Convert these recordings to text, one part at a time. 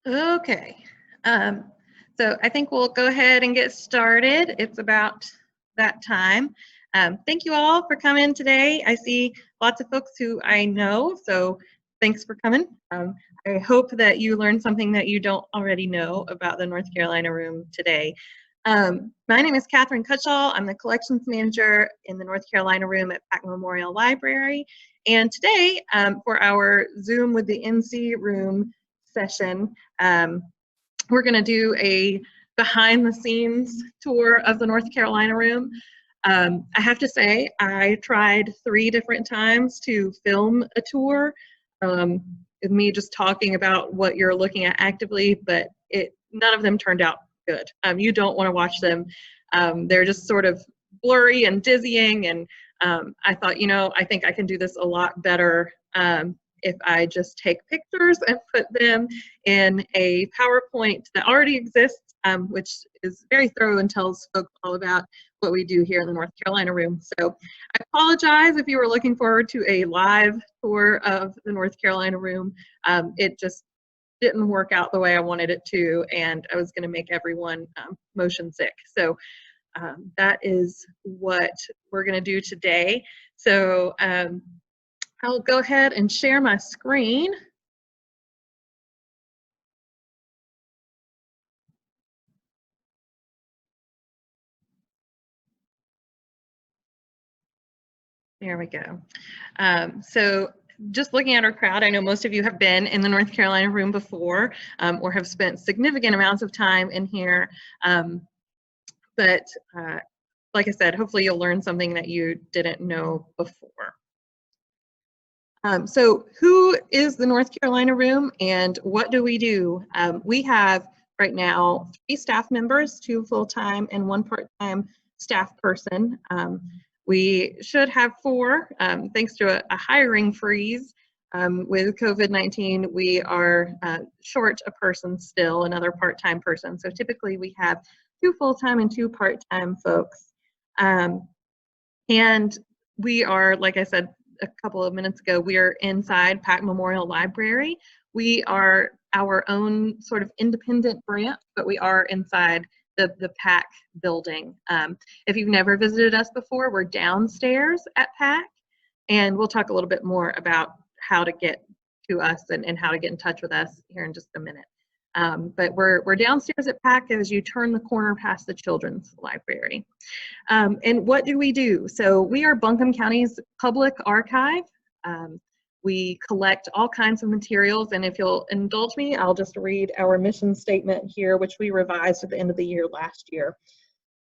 Okay, um, so I think we'll go ahead and get started. It's about that time. Thank you all for coming today. I see lots of folks who I know, so thanks for coming. I hope that you learned something that you don't already know about the North Carolina Room today. My name is Katherine Cutshall. I'm the collections manager in the North Carolina Room at Pack Memorial Library. And today, for our Zoom with the NC Room session, we're going to do a behind the scenes tour of the North Carolina Room. I have to say, I tried 3 different times to film a tour, with me just talking about what you're looking at actively, but none of them turned out good. You don't want to watch them. They're just sort of blurry and dizzying, and I thought, I think I can do this a lot better if I just take pictures and put them in a PowerPoint that already exists, which is very thorough and tells folks all about what we do here in the North Carolina Room. So I apologize if you were looking forward to a live tour of the North Carolina Room. It just didn't work out the way I wanted it to, and I was going to make everyone motion sick. So that is what we're going to do today. So I'll go ahead and share my screen. There we go. So just looking at our crowd, I know most of you have been in the North Carolina Room before, or have spent significant amounts of time in here. But like I said, hopefully you'll learn something that you didn't know before. So who is the North Carolina Room and what do we do? We have right now 3 staff members, 2 full-time and 1 part-time staff person. We should have 4, thanks to a hiring freeze with COVID-19. We are short a person still, another part-time person. So typically we have 2 full-time and 2 part-time folks. And we are, like I said a couple of minutes ago, we are inside Pack Memorial Library. We are our own sort of independent branch, but we are inside the Pack building. If you've never visited us before, we're downstairs at Pack, and we'll talk a little bit more about how to get to us and how to get in touch with us here in just a minute. But we're downstairs at Pack as you turn the corner past the Children's Library. And what do we do? So we are Buncombe County's public archive. We collect all kinds of materials, and if you'll indulge me, I'll just read our mission statement here, which we revised at the end of the year last year.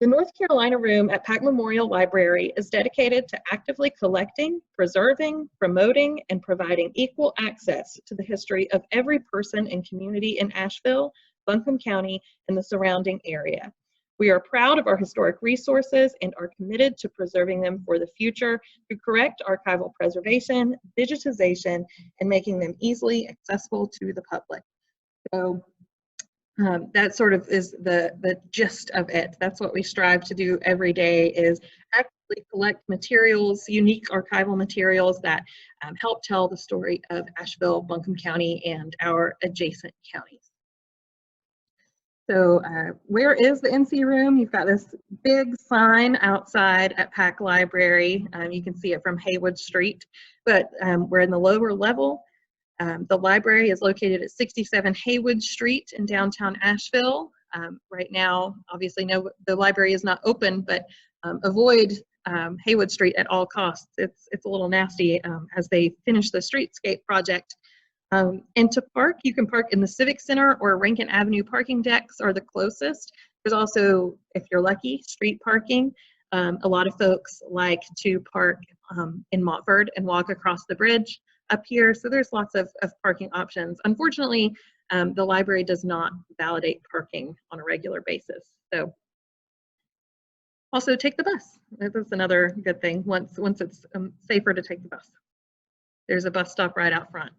The North Carolina Room at Pack Memorial Library is dedicated to actively collecting, preserving, promoting, and providing equal access to the history of every person and community in Asheville, Buncombe County, and the surrounding area. We are proud of our historic resources and are committed to preserving them for the future through correct archival preservation, digitization, and making them easily accessible to the public. So that sort of is the gist of it. That's what we strive to do every day, is actively collect materials, unique archival materials that help tell the story of Asheville, Buncombe County, and our adjacent counties. So where is the NC Room? You've got this big sign outside at Pack Library. You can see it from Haywood Street, but we're in the lower level. The library is located at 67 Haywood Street in downtown Asheville. Right now, obviously, no, the library is not open, but avoid Haywood Street at all costs. It's a little nasty as they finish the streetscape project. And to park, you can park in the Civic Center or Rankin Avenue parking decks are the closest. There's also, if you're lucky, street parking. A lot of folks like to park in Montford and walk across the bridge up here. So there's lots of parking options. Unfortunately, the library does not validate parking on a regular basis. So also take the bus. That's another good thing once it's safer to take the bus. There's a bus stop right out front.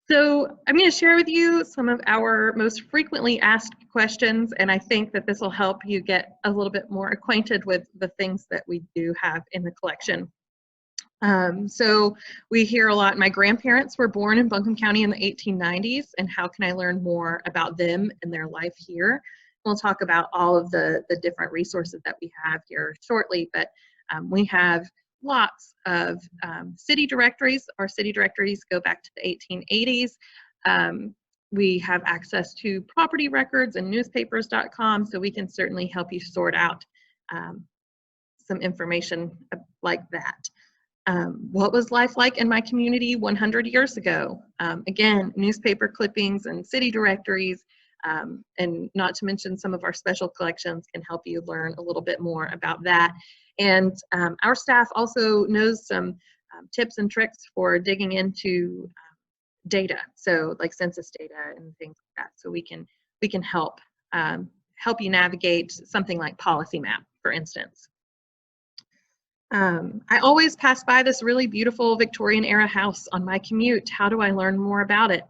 So I'm going to share with you some of our most frequently asked questions, and I think that this will help you get a little bit more acquainted with the things that we do have in the collection. So we hear a lot, my grandparents were born in Buncombe County in the 1890s, and how can I learn more about them and their life here? We'll talk about all of the different resources that we have here shortly, but we have lots of city directories. Our city directories go back to the 1880s. We have access to property records and newspapers.com, so we can certainly help you sort out some information like that. What was life like in my community 100 years ago? Again, newspaper clippings and city directories, and not to mention some of our special collections can help you learn a little bit more about that. And our staff also knows some tips and tricks for digging into data, so like census data and things like that. So we can help help you navigate something like Policy Map, for instance. I always pass by this really beautiful Victorian era house on my commute. How do I learn more about it?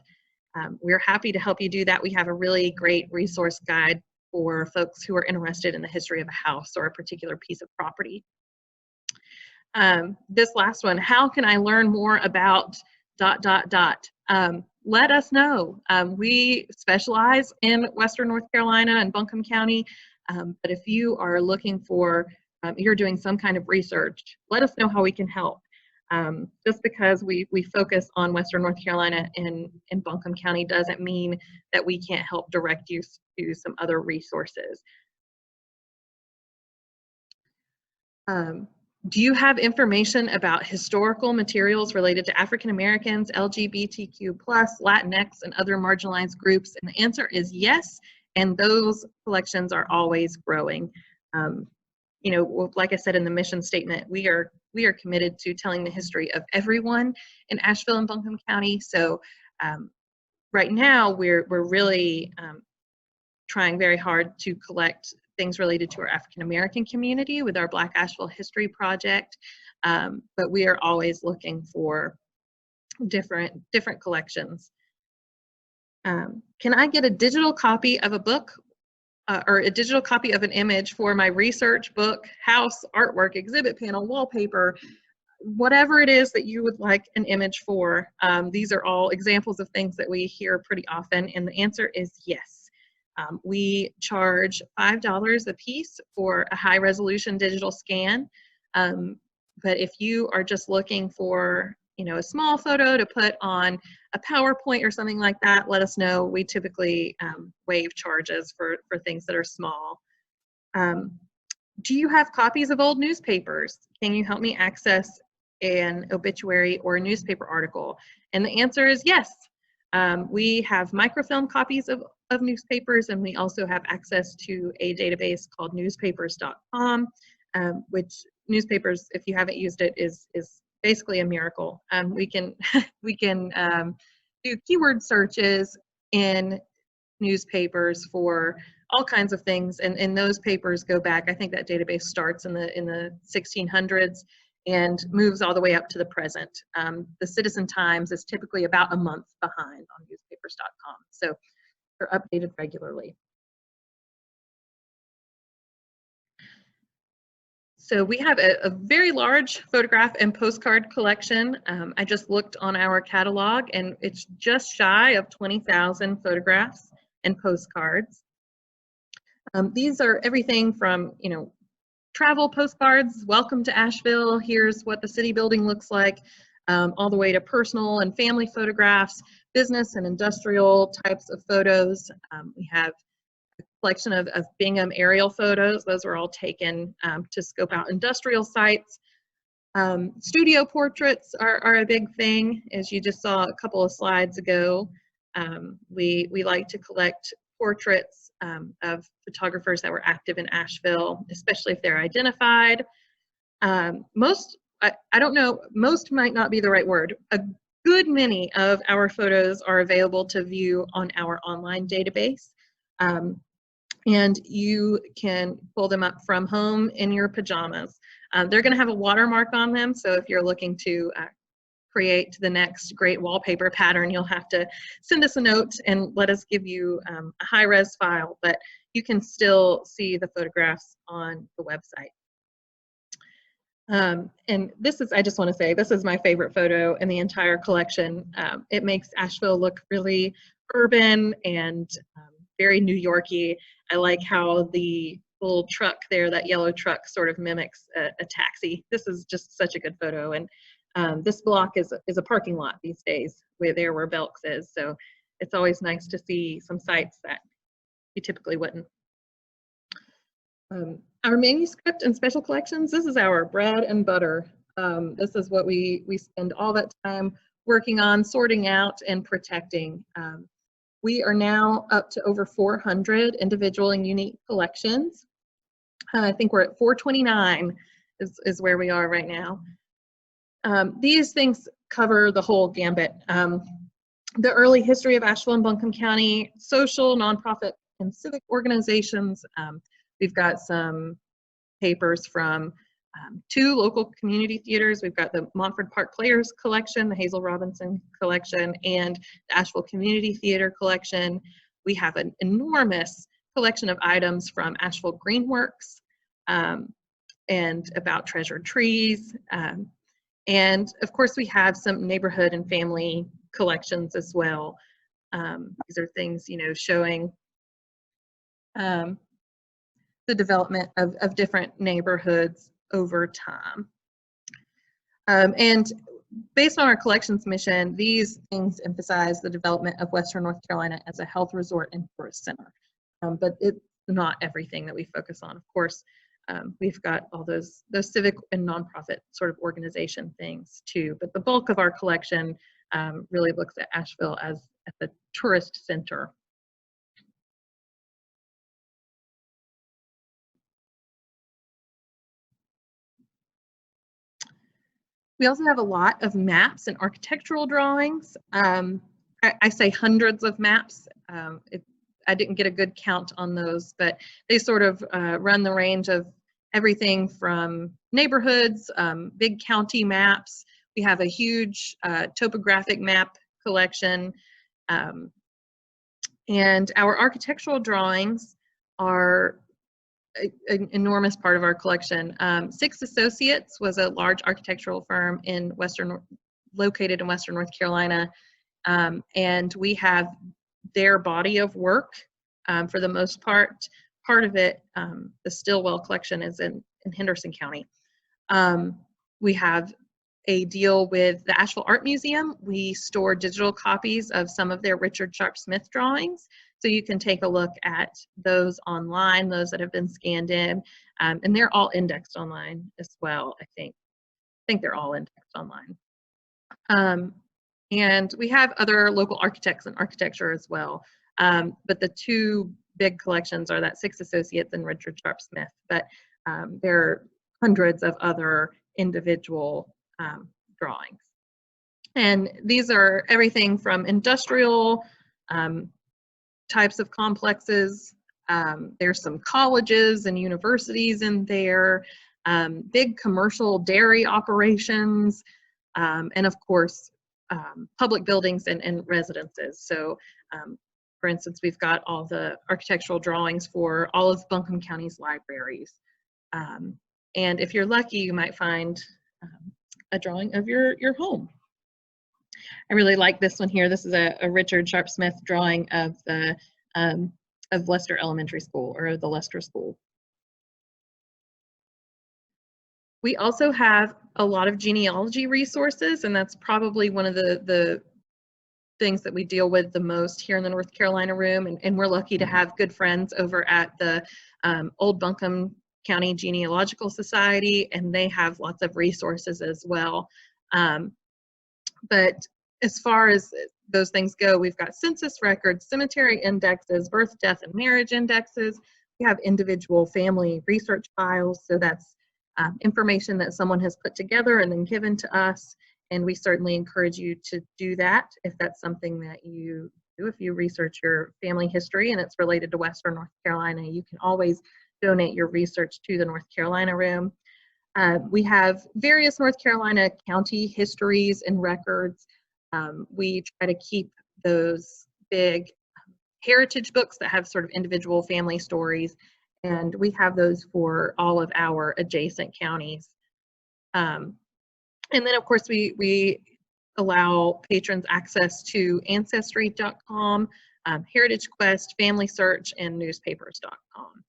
We're happy to help you do that. We have a really great resource guide for folks who are interested in the history of a house or a particular piece of property. This last one, how can I learn more about ... Let us know. We specialize in Western North Carolina and Buncombe County, but if you are looking for you're doing some kind of research, let us know how we can help. Just because we focus on Western North Carolina and Buncombe County doesn't mean that we can't help direct you to some other resources. Do you have information about historical materials related to African Americans, LGBTQ+, Latinx, and other marginalized groups? And the answer is yes, and those collections are always growing. You know, like I said in the mission statement, we are committed to telling the history of everyone in Asheville and Buncombe County. So right now we're really trying very hard to collect things related to our African American community with our Black Asheville History Project, but we are always looking for different collections. Can I get a digital copy of a book or a digital copy of an image for my research book, house, artwork, exhibit panel, wallpaper, whatever it is that you would like an image for? These are all examples of things that we hear pretty often, and the answer is yes. We charge $5 a piece for a high resolution digital scan, but if you are just looking for, you know, a small photo to put on a PowerPoint or something like that, let us know. We typically waive charges for things that are small. Do you have copies of old newspapers? Can you help me access an obituary or a newspaper article? And the answer is yes. We have microfilm copies of newspapers, and we also have access to a database called newspapers.com, which newspapers, if you haven't used it, is basically a miracle. We can do keyword searches in newspapers for all kinds of things, and those papers go back. I think that database starts in the 1600s and moves all the way up to the present. The Citizen Times is typically about a month behind on newspapers.com, so they're updated regularly. So we have a very large photograph and postcard collection. I just looked on our catalog, and it's just shy of 20,000 photographs and postcards. These are everything from, you know, travel postcards, welcome to Asheville, here's what the city building looks like, all the way to personal and family photographs, business and industrial types of photos. We have collection of Bingham aerial photos. Those were all taken to scope out industrial sites. Studio portraits are a big thing, as you just saw a couple of slides ago. We like to collect portraits of photographers that were active in Asheville, especially if they're identified. Most, I don't know, most might not be the right word. A good many of our photos are available to view on our online database. And you can pull them up from home in your pajamas. They're going to have a watermark on them, so if you're looking to create the next great wallpaper pattern, you'll have to send us a note and let us give you a high-res file, but you can still see the photographs on the website. And this is, I just want to say, this is my favorite photo in the entire collection. It makes Asheville look really urban and very New Yorky. I like how the little truck there, that yellow truck, sort of mimics a taxi. This is just such a good photo. And this block is a parking lot these days, where Belk's is. So it's always nice to see some sites that you typically wouldn't. Our manuscript and special collections, this is our bread and butter. This is what we spend all that time working on, sorting out, and protecting. We are now up to over 400 individual and unique collections. I think we're at 429 is where we are right now. These things cover the whole gambit. The early history of Asheville and Buncombe County, social, nonprofit, and civic organizations. We've got some papers from 2 local community theaters. We've got the Montford Park Players Collection, the Hazel Robinson Collection, and the Asheville Community Theater Collection. We have an enormous collection of items from Asheville Greenworks and about treasured trees. And of course, we have some neighborhood and family collections as well. These are things, you know, showing the development of different neighborhoods over time. And based on our collections mission, these things emphasize the development of Western North Carolina as a health resort and tourist center. But it's not everything that we focus on. Of course, we've got all those civic and nonprofit sort of organization things too. But the bulk of our collection really looks at Asheville as a tourist center. We also have a lot of maps and architectural drawings. I say hundreds of maps. I didn't get a good count on those, but they sort of run the range of everything from neighborhoods, big county maps. We have a huge topographic map collection. And our architectural drawings are an enormous part of our collection. Six Associates was a large architectural firm located in Western North Carolina, and we have their body of work for the most part. Part of it, the Stillwell collection, is in Henderson County. We have a deal with the Asheville Art Museum. We store digital copies of some of their Richard Sharp Smith drawings. So you can take a look at those online, those that have been scanned in, and they're all indexed online as well, I think. I think they're all indexed online. And we have other local architects and architecture as well. But the 2 big collections are that Six Associates and Richard Sharp Smith, but there are hundreds of other individual drawings. And these are everything from industrial types of complexes. There's some colleges and universities in there, big commercial dairy operations, and of course, public buildings and residences. So, for instance, we've got all the architectural drawings for all of Buncombe County's libraries. And if you're lucky, you might find a drawing of your home. I really like this one here. This is a Richard Sharp Smith drawing of the of Lester Elementary School, or the Lester School. We also have a lot of genealogy resources, and that's probably one of the things that we deal with the most here in the North Carolina room. And we're lucky to have good friends over at the Old Buncombe County Genealogical Society, and they have lots of resources as well. But as far as those things go, we've got census records, cemetery indexes, birth, death, and marriage indexes. We have individual family research files, so that's information that someone has put together and then given to us. And we certainly encourage you to do that if that's something that you do. If you research your family history and it's related to Western North Carolina, you can always donate your research to the North Carolina Room. We have various North Carolina county histories and records. We try to keep those big heritage books that have sort of individual family stories, and we have those for all of our adjacent counties. And then, of course, we allow patrons access to Ancestry.com, Heritage Quest, Family Search, and Newspapers.com.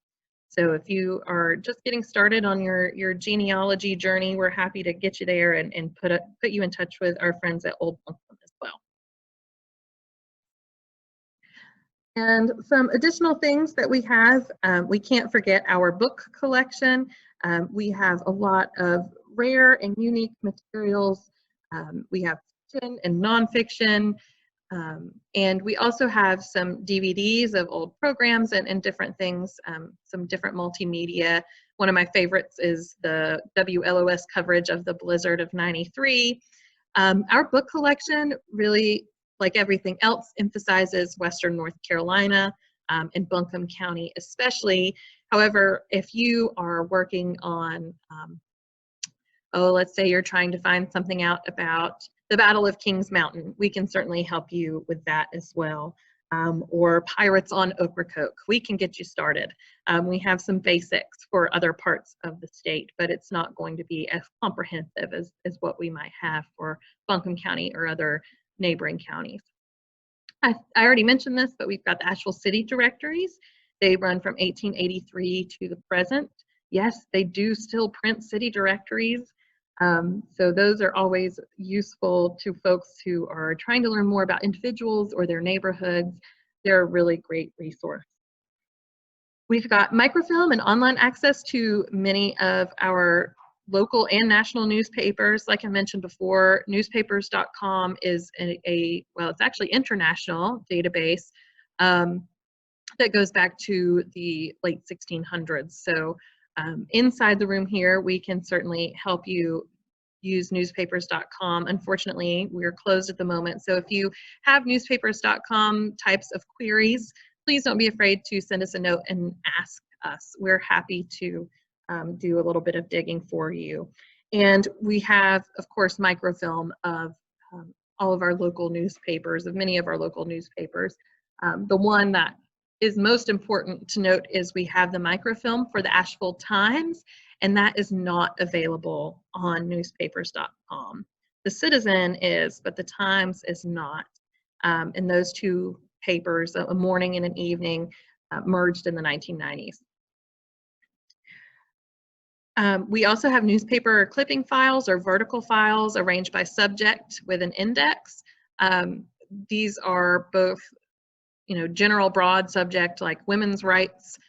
So if you are just getting started on your genealogy journey, we're happy to get you there and put you in touch with our friends at Old Buncombe as well. And some additional things that we have, we can't forget our book collection. We have a lot of rare and unique materials. We have fiction and nonfiction, and we also have some DVDs of old programs and different things, some different multimedia. One of my favorites is the WLOS coverage of the blizzard of '93. Our book collection really, like everything else, emphasizes Western North Carolina and Buncombe County especially. However, if you are working on, let's say you're trying to find something out about the Battle of Kings Mountain, we can certainly help you with that as well. Or Pirates on Ocracoke, we can get you started. We have some basics for other parts of the state, but it's not going to be as comprehensive as what we might have for Buncombe County or other neighboring counties. I already mentioned this, but we've got the actual city directories. They run from 1883 to the present. Yes, they do still print city directories. So those are always useful to folks who are trying to learn more about individuals or their neighborhoods. They're a really great resource. We've got microfilm and online access to many of our local and national newspapers. Like I mentioned before, newspapers.com is well, it's actually international database that goes back to the late 1600s. So inside the room here, we can certainly help you use newspapers.com. Unfortunately, we're closed at the moment. So if you have newspapers.com types of queries, please don't be afraid to send us a note and ask us. We're happy to do a little bit of digging for you. And we have, of course, microfilm of all of our local newspapers, of many of our local newspapers. The one that is most important to note is we have the microfilm for the Asheville Times, and that is not available on newspapers.com. The Citizen is, but the Times is not. And those two papers, a morning and an evening, merged in the 1990s. We also have newspaper clipping files or vertical files arranged by subject with an index. These are both general broad subject like women's rights,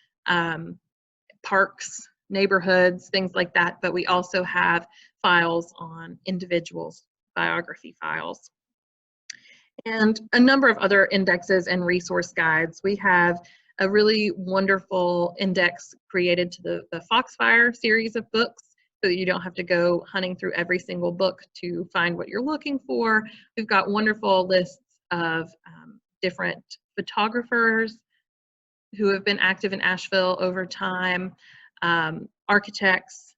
parks, neighborhoods, things like that, but we also have files on individuals, biography files, and a number of other indexes and resource guides. We have a really wonderful index created to the Foxfire series of books, so that you don't have to go hunting through every single book to find what you're looking for. We've got wonderful lists of different photographers who have been active in Asheville over time, architects,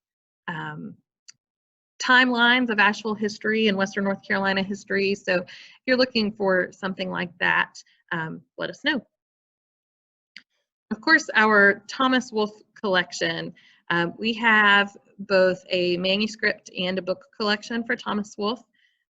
timelines of Asheville history and Western North Carolina history. So if you're looking for something like that, let us know. Of course, our Thomas Wolfe collection, we have both a manuscript and a book collection for Thomas Wolfe.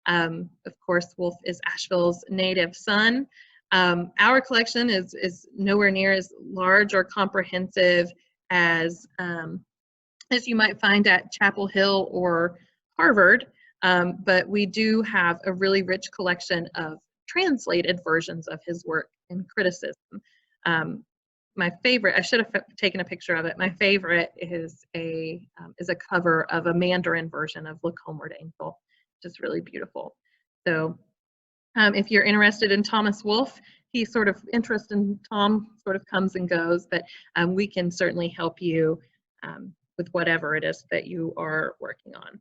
Of course, Wolfe is Asheville's native son. Our collection is nowhere near as large or comprehensive as you might find at Chapel Hill or Harvard, but we do have a really rich collection of translated versions of his work and criticism. My favorite, I should have taken a picture of it. My favorite is a cover of a Mandarin version of Look Homeward Angel, which is really beautiful. So if you're interested in Thomas Wolfe, interest in Tom sort of comes and goes, but we can certainly help you with whatever it is that you are working on.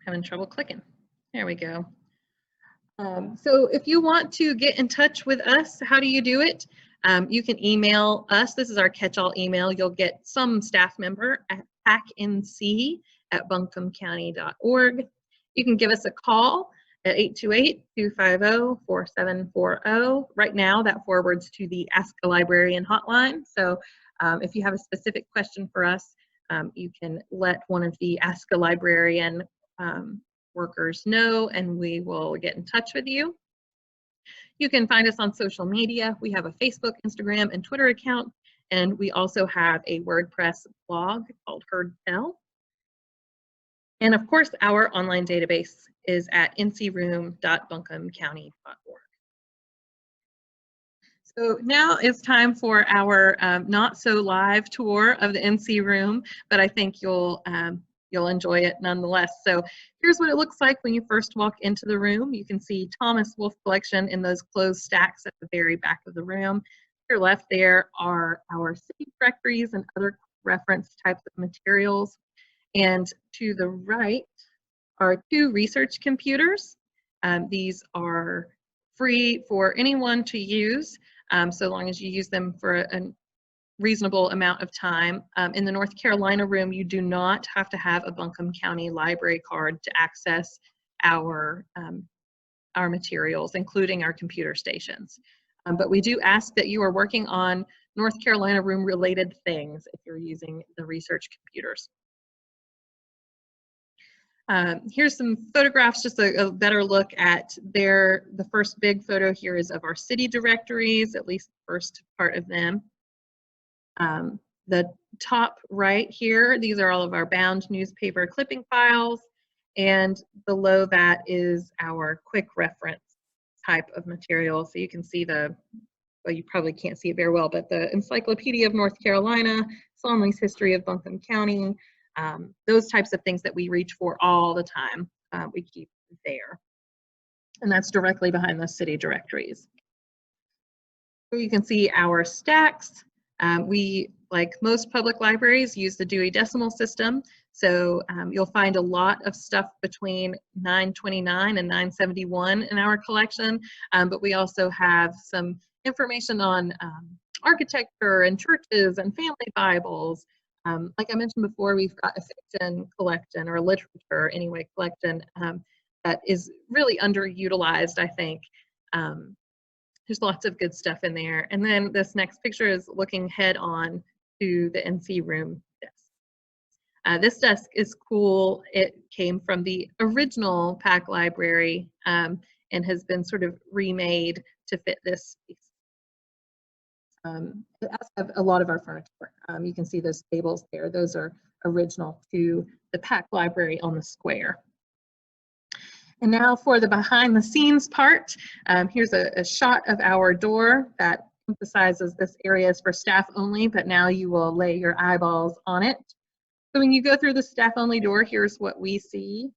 Having trouble clicking. There we go. So if you want to get in touch with us, how do you do it? You can email us. This is our catch-all email. You'll get some staff member at packnc@buncombecounty.org. You can give us a call at 828-250-4740. Right now, that forwards to the Ask a Librarian hotline. So if you have a specific question for us, you can let one of the Ask a Librarian workers know, and we will get in touch with you. You can find us on social media. We have a Facebook, Instagram, and Twitter account, and we also have a WordPress blog called Heard Tell. And of course, our online database is at ncroom.buncombecounty.org. So now it's time for our not so live tour of the NC room, but I think you'll enjoy it nonetheless. So here's what it looks like when you first walk into the room. You can see Thomas Wolfe collection in those closed stacks at the very back of the room. To your left there are our city directories and other reference types of materials. And to the right are 2 research computers. These are free for anyone to use, so long as you use them for a reasonable amount of time. In the North Carolina room, you do not have to have a Buncombe County Library card to access our materials, including our computer stations. But we do ask that you are working on North Carolina room related things if you're using the research computers. Here's some photographs, just a better look at the first big photo here is of our city directories, at least the first part of them. The top right here, these are all of our bound newspaper clipping files, and below that is our quick reference type of material. So you can see well, you probably can't see it very well, but the Encyclopedia of North Carolina, Sonley's History of Buncombe County, those types of things that we reach for all the time, we keep there. And that's directly behind those city directories. So you can see our stacks. We, like most public libraries, use the Dewey Decimal System. So you'll find a lot of stuff between 929 and 971 in our collection, but we also have some information on architecture and churches and family Bibles. Like I mentioned before, we've got a fiction collection, or a literature anyway collection, that is really underutilized, I think. There's lots of good stuff in there. And then this next picture is looking head on to the NC room desk. This desk is cool. It came from the original Pack Library and has been sort of remade to fit this space. It does have a lot of our furniture. You can see those tables there. Those are original to the Pack Library on the square. And now for the behind the scenes part, here's a shot of our door that emphasizes this area is for staff only, but now you will lay your eyeballs on it. So when you go through the staff only door, here's what we see.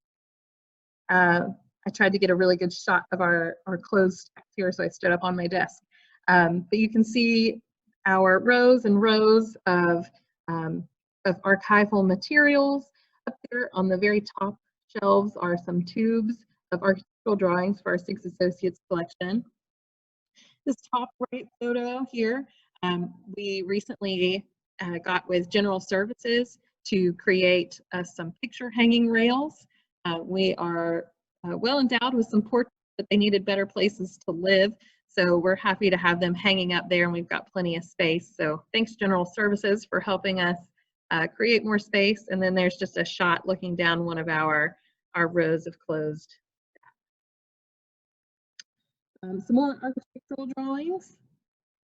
I tried to get a really good shot of our closed stack here, so I stood up on my desk. But you can see our rows and rows of archival materials. Up there on the very top shelves are some tubes of architectural drawings for our 6 Associates collection. This top right photo here, we recently got with General Services to create some picture hanging rails. We are well endowed with some portraits, but they needed better places to live. So we're happy to have them hanging up there, and we've got plenty of space. So thanks General Services for helping us create more space. And then there's just a shot looking down one of our rows of closed. Some more architectural drawings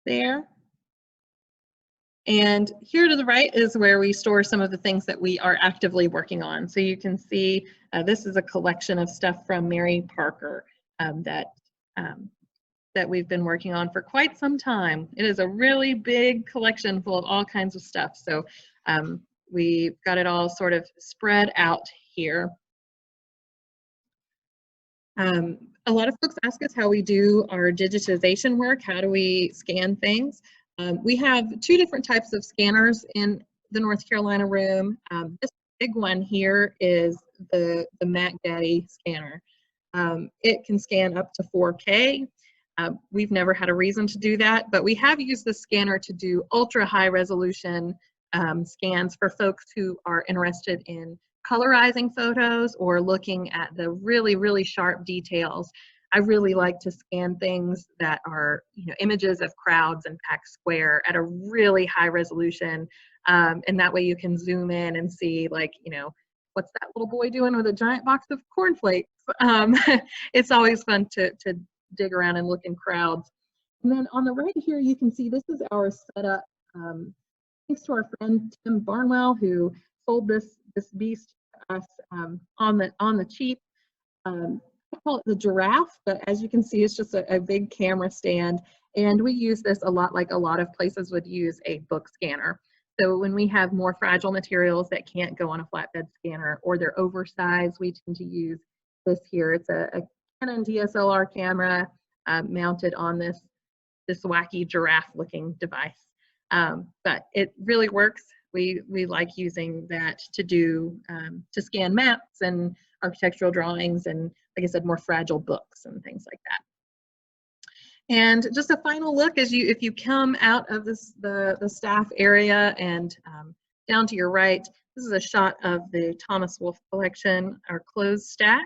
there. And here to the right is where we store some of the things that we are actively working on. So you can see this is a collection of stuff from Mary Parker that we've been working on for quite some time. It is a really big collection full of all kinds of stuff. So we've got it all sort of spread out here. A lot of folks ask us how we do our digitization work. How do we scan things? We have 2 different types of scanners in the North Carolina room. This big one here is the Mac Daddy scanner. It can scan up to 4K. We've never had a reason to do that, but we have used the scanner to do ultra high resolution scans for folks who are interested in colorizing photos or looking at the really, really sharp details. I really like to scan things that are, images of crowds and packed square at a really high resolution. And that way you can zoom in and see, like, what's that little boy doing with a giant box of cornflakes? It's always fun to dig around and look in crowds. And then on the right here, you can see this is our setup. Thanks to our friend Tim Barnwell, who sold this beast to us on the cheap. I call it the giraffe, but as you can see, it's just a big camera stand. And we use this a lot like a lot of places would use a book scanner. So when we have more fragile materials that can't go on a flatbed scanner or they're oversized, we tend to use this here. It's a Canon DSLR camera mounted on this wacky giraffe-looking device. But it really works. We like using that to do to scan maps and architectural drawings and, like I said, more fragile books and things like that. And just a final look if you come out of the staff area and down to your right, this is a shot of the Thomas Wolfe collection, our closed stacks.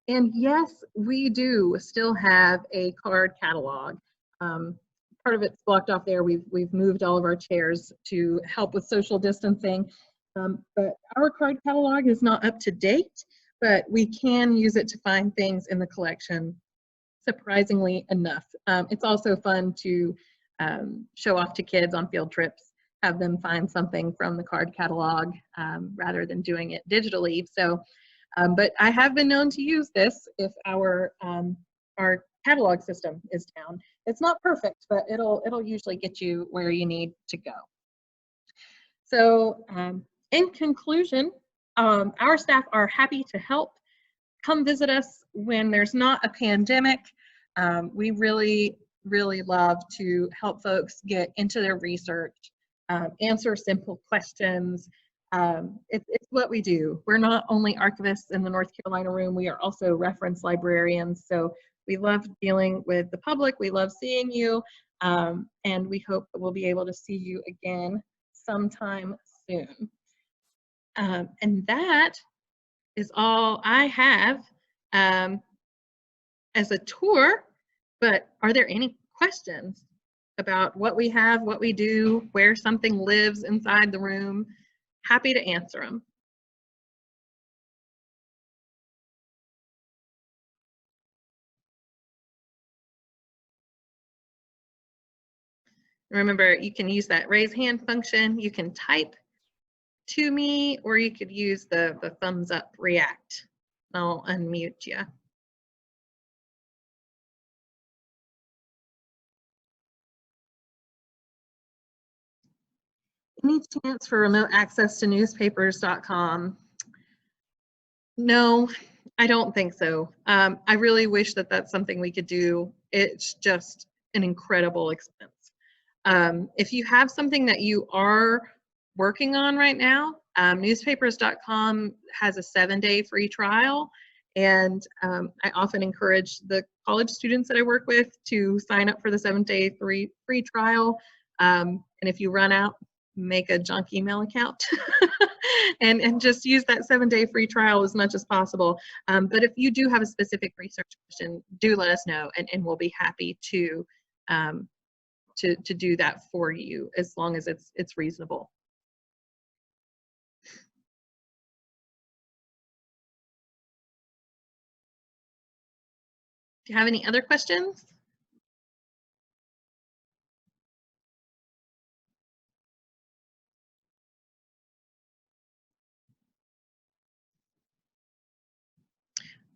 And yes, we do still have a card catalog. Part of it's blocked off there. We've moved all of our chairs to help with social distancing. But our card catalog is not up to date, but we can use it to find things in the collection, surprisingly enough. It's also fun to show off to kids on field trips, have them find something from the card catalog rather than doing it digitally. So, but I have been known to use this if our catalog system is down. It's not perfect, but it'll usually get you where you need to go. So in conclusion, our staff are happy to help. Come visit us when there's not a pandemic. We really, really love to help folks get into their research, answer simple questions. It's what we do. We're not only archivists in the North Carolina room, we are also reference librarians. So we love dealing with the public. We love seeing you. And we hope that we'll be able to see you again sometime soon. And that is all I have as a tour, but are there any questions about what we have, what we do, where something lives inside the room? Happy to answer them. Remember, you can use that raise hand function. You can type to me, or you could use the thumbs up react. I'll unmute you. Any chance for remote access to newspapers.com? No, I don't think so. I really wish that that's something we could do. It's just an incredible expense. If you have something that you are working on right now, newspapers.com has a 7-day free trial. And I often encourage the college students that I work with to sign up for the 7-day free trial. And if you run out, make a junk email account and just use that 7-day free trial as much as possible. But if you do have a specific research question, do let us know, and we'll be happy to do that for you as long as it's reasonable. Do you have any other questions?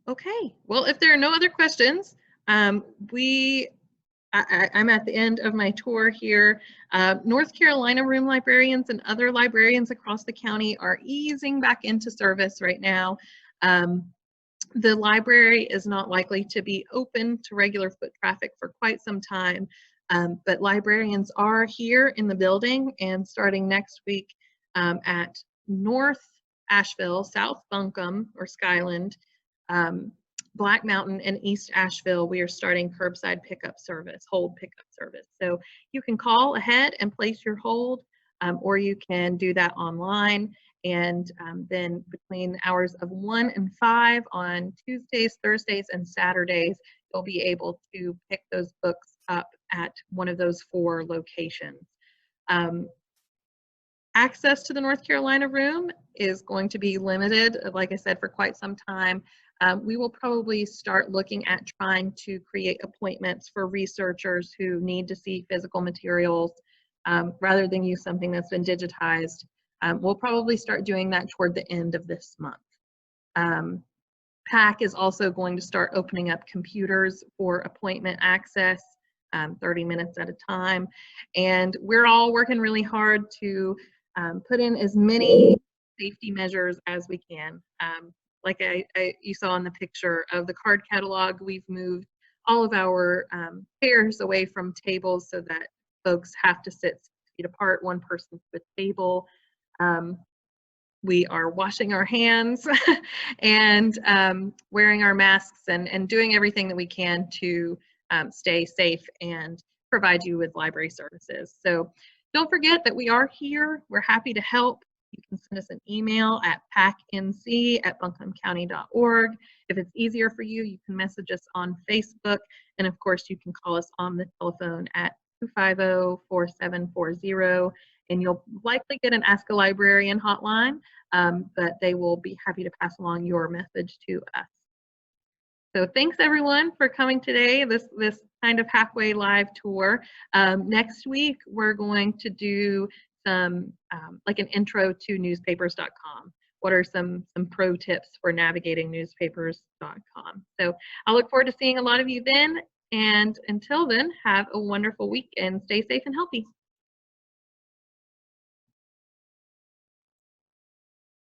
Okay, well, if there are no other questions, I'm at the end of my tour here. North Carolina room librarians and other librarians across the county are easing back into service right now. The library is not likely to be open to regular foot traffic for quite some time, but librarians are here in the building, and starting next week at North Asheville, South Buncombe or Skyland, Black Mountain, and East Asheville, we are starting curbside pickup service, hold pickup service. So you can call ahead and place your hold, or you can do that online. And then between the hours of 1 and 5 on Tuesdays, Thursdays, and Saturdays, you'll be able to pick those books up at one of those 4 locations. Access to the North Carolina room is going to be limited, like I said, for quite some time. We will probably start looking at trying to create appointments for researchers who need to see physical materials rather than use something that's been digitized. We'll probably start doing that toward the end of this month. PAC is also going to start opening up computers for appointment access, 30 minutes at a time. And we're all working really hard to put in as many safety measures as we can. Like you saw in the picture of the card catalog, we've moved all of our chairs away from tables so that folks have to sit 6 feet apart, one person to a table. We are washing our hands and wearing our masks and doing everything that we can to stay safe and provide you with library services. So don't forget that we are here. We're happy to help. You can send us an email at pacnc@buncombecounty.org. If it's easier for you, you can message us on Facebook. And of course, you can call us on the telephone at 250-4740. And you'll likely get an Ask a Librarian hotline, but they will be happy to pass along your message to us. So thanks everyone for coming today, this kind of halfway live tour. Next week, we're going to do some, like an intro to newspapers.com. What are some pro tips for navigating newspapers.com? So I look forward to seeing a lot of you then. And until then, have a wonderful week and stay safe and healthy.